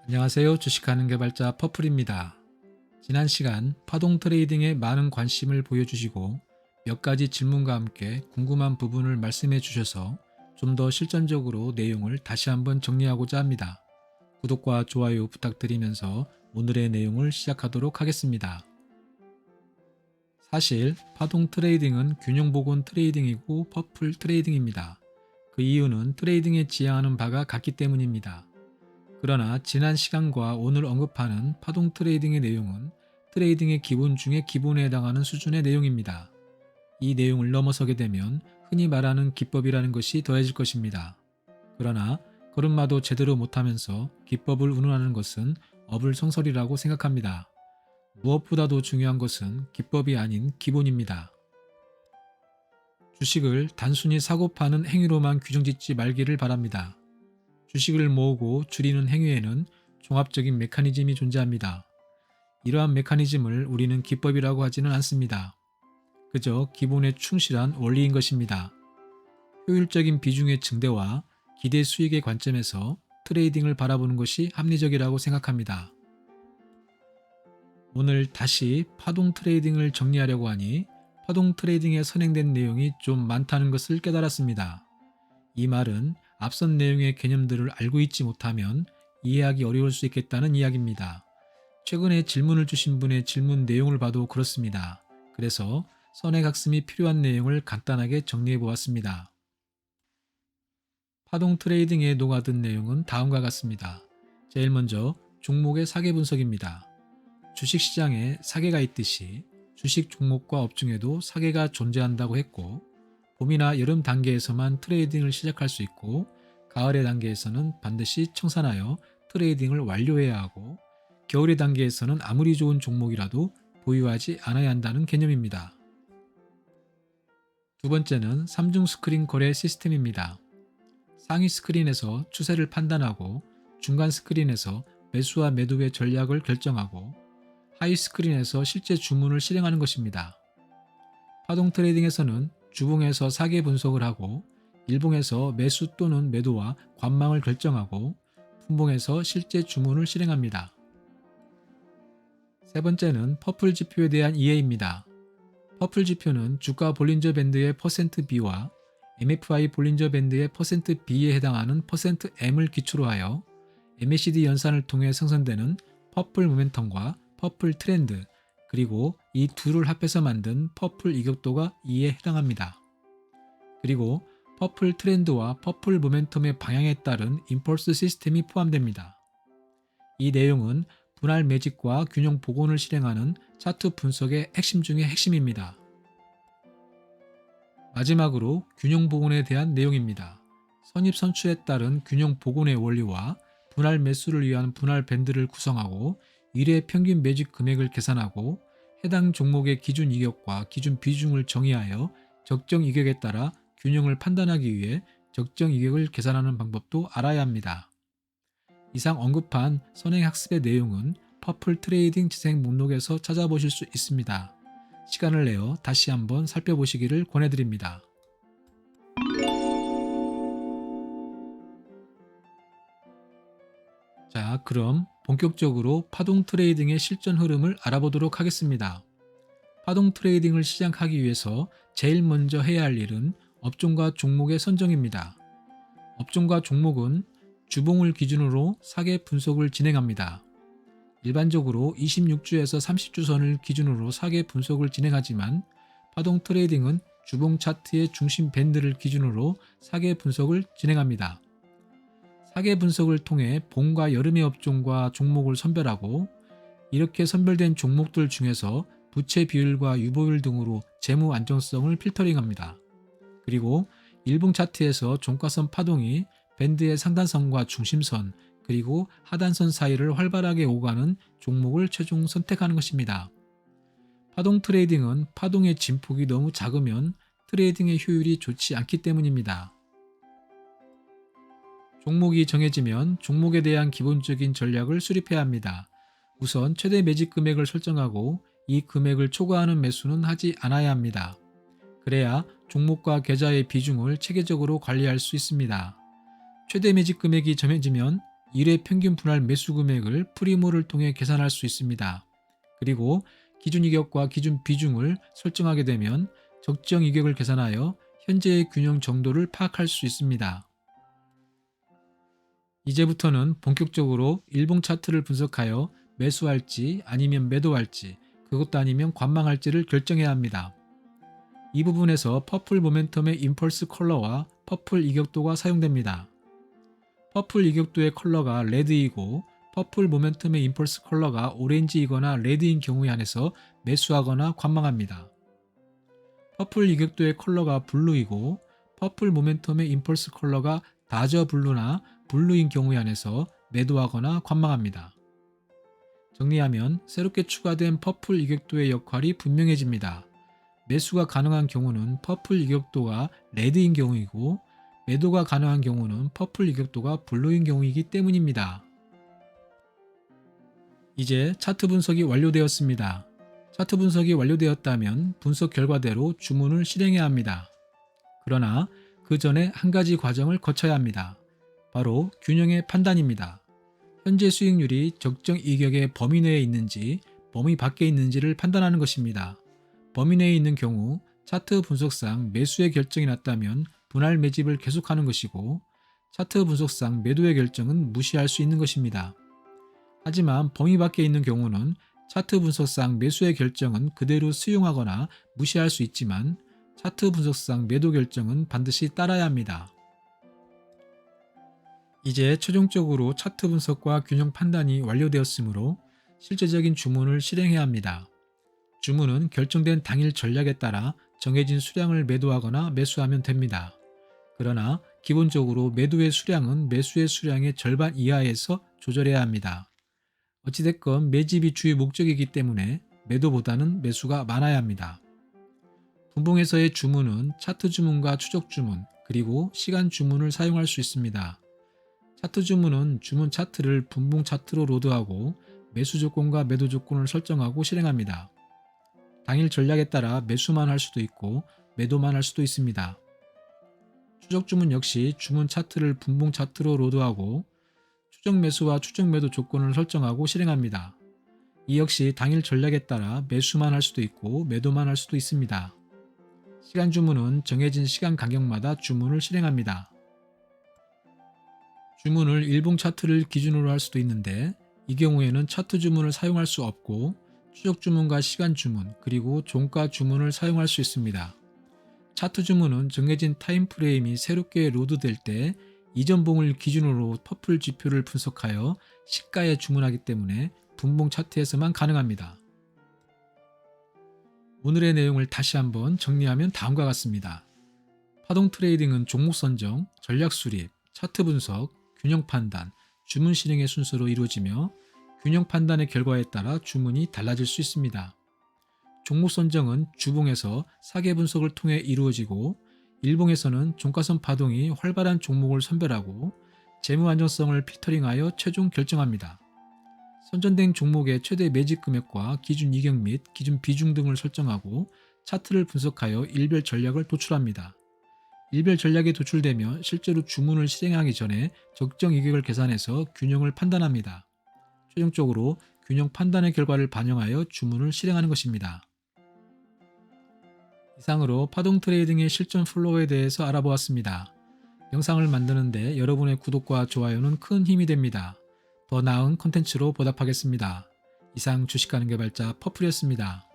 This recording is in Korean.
안녕하세요. 주식하는 개발자 퍼플입니다. 지난 시간 파동 트레이딩에 많은 관심을 보여주시고 몇 가지 질문과 함께 궁금한 부분을 말씀해 주셔서 좀 더 실전적으로 내용을 다시 한번 정리하고자 합니다. 구독과 좋아요 부탁드리면서 오늘의 내용을 시작하도록 하겠습니다. 사실 파동 트레이딩은 균형 복원 트레이딩이고 퍼플 트레이딩입니다. 그 이유는 트레이딩에 지향하는 바가 같기 때문입니다. 그러나 지난 시간과 오늘 언급하는 파동 트레이딩의 내용은 트레이딩의 기본 중에 기본에 해당하는 수준의 내용입니다. 이 내용을 넘어서게 되면 흔히 말하는 기법이라는 것이 더해질 것입니다. 그러나 걸음마도 제대로 못하면서 기법을 운운하는 것은 어불성설이라고 생각합니다. 무엇보다도 중요한 것은 기법이 아닌 기본입니다. 주식을 단순히 사고 파는 행위로만 규정짓지 말기를 바랍니다. 주식을 모으고 줄이는 행위에는 종합적인 메커니즘이 존재합니다. 이러한 메커니즘을 우리는 기법이라고 하지는 않습니다. 그저 기본에 충실한 원리인 것입니다. 효율적인 비중의 증대와 기대 수익의 관점에서 트레이딩을 바라보는 것이 합리적이라고 생각합니다. 오늘 다시 파동 트레이딩을 정리하려고 하니 파동 트레이딩에 선행된 내용이 좀 많다는 것을 깨달았습니다. 이 말은 앞선 내용의 개념들을 알고 있지 못하면 이해하기 어려울 수 있겠다는 이야기입니다. 최근에 질문을 주신 분의 질문 내용을 봐도 그렇습니다. 그래서 선행학습이 필요한 내용을 간단하게 정리해 보았습니다. 파동 트레이딩에 녹아든 내용은 다음과 같습니다. 제일 먼저 종목의 사계 분석입니다. 주식시장에 사계가 있듯이 주식 종목과 업종에도 사계가 존재한다고 했고, 봄이나 여름 단계에서만 트레이딩을 시작할 수 있고 가을의 단계에서는 반드시 청산하여 트레이딩을 완료해야 하고 겨울의 단계에서는 아무리 좋은 종목이라도 보유하지 않아야 한다는 개념입니다. 두 번째는 3중 스크린 거래 시스템입니다. 상위 스크린에서 추세를 판단하고 중간 스크린에서 매수와 매도의 전략을 결정하고 하위 스크린에서 실제 주문을 실행하는 것입니다. 파동 트레이딩에서는 주봉에서 사계 분석을 하고 일봉에서 매수 또는 매도와 관망을 결정하고 분봉에서 실제 주문을 실행합니다. 세 번째는 퍼플 지표에 대한 이해입니다. 퍼플 지표는 주가 볼린저 밴드의 %B와 MFI 볼린저 밴드의 %B에 해당하는 %M을 기초로 하여 MACD 연산을 통해 생성되는 퍼플 모멘텀과 퍼플 트렌드, 그리고 이 둘을 합해서 만든 퍼플 이격도가 이에 해당합니다. 그리고 퍼플 트렌드와 퍼플 모멘텀의 방향에 따른 임펄스 시스템이 포함됩니다. 이 내용은 분할 매집과 균형 복원을 실행하는 차트 분석의 핵심 중의 핵심입니다. 마지막으로 균형 복원에 대한 내용입니다. 선입 선출에 따른 균형 복원의 원리와 분할 매수를 위한 분할 밴드를 구성하고 일회 평균 매집 금액을 계산하고 해당 종목의 기준 이격과 기준 비중을 정의하여 적정 이격에 따라 균형을 판단하기 위해 적정 이격을 계산하는 방법도 알아야 합니다. 이상 언급한 선행학습의 내용은 퍼플 트레이딩 재생 목록에서 찾아보실 수 있습니다. 시간을 내어 다시 한번 살펴보시기를 권해드립니다. 자, 그럼 본격적으로 파동 트레이딩의 실전 흐름을 알아보도록 하겠습니다. 파동 트레이딩을 시작하기 위해서 제일 먼저 해야 할 일은 업종과 종목의 선정입니다. 업종과 종목은 주봉을 기준으로 사계 분석을 진행합니다. 일반적으로 26주에서 30주 선을 기준으로 사계 분석을 진행하지만 파동 트레이딩은 주봉 차트의 중심 밴드를 기준으로 사계 분석을 진행합니다. 사계 분석을 통해 봄과 여름의 업종과 종목을 선별하고 이렇게 선별된 종목들 중에서 부채 비율과 유보율 등으로 재무 안정성을 필터링합니다. 그리고 일봉 차트에서 종가선 파동이 밴드의 상단선과 중심선 그리고 하단선 사이를 활발하게 오가는 종목을 최종 선택하는 것입니다. 파동 트레이딩은 파동의 진폭이 너무 작으면 트레이딩의 효율이 좋지 않기 때문입니다. 종목이 정해지면 종목에 대한 기본적인 전략을 수립해야 합니다. 우선 최대 매집 금액을 설정하고 이 금액을 초과하는 매수는 하지 않아야 합니다. 그래야 종목과 계좌의 비중을 체계적으로 관리할 수 있습니다. 최대 매집 금액이 정해지면 일회 평균 분할 매수 금액을 프리모를 통해 계산할 수 있습니다. 그리고 기준 이격과 기준 비중을 설정하게 되면 적정 이격을 계산하여 현재의 균형 정도를 파악할 수 있습니다. 이제부터는 본격적으로 일봉 차트를 분석하여 매수할지 아니면 매도할지, 그것도 아니면 관망할지를 결정해야 합니다. 이 부분에서 퍼플 모멘텀의 임펄스 컬러와 퍼플 이격도가 사용됩니다. 퍼플 이격도의 컬러가 레드이고 퍼플 모멘텀의 임펄스 컬러가 오렌지이거나 레드인 경우에 한해서 매수하거나 관망합니다. 퍼플 이격도의 컬러가 블루이고 퍼플 모멘텀의 임펄스 컬러가 다저 블루나 블루인 경우에 한해서 매도하거나 관망합니다. 정리하면 새롭게 추가된 퍼플 이격도의 역할이 분명해집니다. 매수가 가능한 경우는 퍼플 이격도가 레드인 경우이고 매도가 가능한 경우는 퍼플 이격도가 블루인 경우이기 때문입니다. 이제 차트 분석이 완료되었습니다. 차트 분석이 완료되었다면 분석 결과대로 주문을 실행해야 합니다. 그러나 그 전에 한 가지 과정을 거쳐야 합니다. 바로 균형의 판단입니다. 현재 수익률이 적정 이격의 범위 내에 있는지 범위 밖에 있는지를 판단하는 것입니다. 범위 내에 있는 경우 차트 분석상 매수의 결정이 났다면 분할 매집을 계속하는 것이고 차트 분석상 매도의 결정은 무시할 수 있는 것입니다. 하지만 범위 밖에 있는 경우는 차트 분석상 매수의 결정은 그대로 수용하거나 무시할 수 있지만 차트 분석상 매도 결정은 반드시 따라야 합니다. 이제 최종적으로 차트 분석과 균형 판단이 완료되었으므로 실제적인 주문을 실행해야 합니다. 주문은 결정된 당일 전략에 따라 정해진 수량을 매도하거나 매수하면 됩니다. 그러나 기본적으로 매도의 수량은 매수의 수량의 절반 이하에서 조절해야 합니다. 어찌됐건 매집이 주요 목적이기 때문에 매도보다는 매수가 많아야 합니다. 분봉에서의 주문은 차트 주문과 추적 주문, 그리고 시간 주문을 사용할 수 있습니다. 차트 주문은 주문 차트를 분봉 차트로 로드하고 매수 조건과 매도 조건을 설정하고 실행합니다. 당일 전략에 따라 매수만 할 수도 있고 매도만 할 수도 있습니다. 추적 주문 역시 주문 차트를 분봉 차트로 로드하고 추적 매수와 추적 매도 조건을 설정하고 실행합니다. 이 역시 당일 전략에 따라 매수만 할 수도 있고 매도만 할 수도 있습니다. 시간 주문은 정해진 시간 간격마다 주문을 실행합니다. 주문을 일봉 차트를 기준으로 할 수도 있는데 이 경우에는 차트 주문을 사용할 수 없고 추적 주문과 시간 주문, 그리고 종가 주문을 사용할 수 있습니다. 차트 주문은 정해진 타임 프레임이 새롭게 로드될 때 이전 봉을 기준으로 퍼플 지표를 분석하여 시가에 주문하기 때문에 분봉 차트에서만 가능합니다. 오늘의 내용을 다시 한번 정리하면 다음과 같습니다. 파동 트레이딩은 종목 선정, 전략 수립, 차트 분석, 균형 판단, 주문 실행의 순서로 이루어지며 균형 판단의 결과에 따라 주문이 달라질 수 있습니다. 종목 선정은 주봉에서 사계 분석을 통해 이루어지고 일봉에서는 종가선 파동이 활발한 종목을 선별하고 재무 안정성을 필터링하여 최종 결정합니다. 선정된 종목의 최대 매집 금액과 기준 이격 및 기준 비중 등을 설정하고 차트를 분석하여 일별 전략을 도출합니다. 일별 전략이 도출되면 실제로 주문을 실행하기 전에 적정 이격을 계산해서 균형을 판단합니다. 최종적으로 균형 판단의 결과를 반영하여 주문을 실행하는 것입니다. 이상으로 파동 트레이딩의 실전 플로우에 대해서 알아보았습니다. 영상을 만드는데 여러분의 구독과 좋아요는 큰 힘이 됩니다. 더 나은 컨텐츠로 보답하겠습니다. 이상 주식가능 개발자 퍼플이었습니다.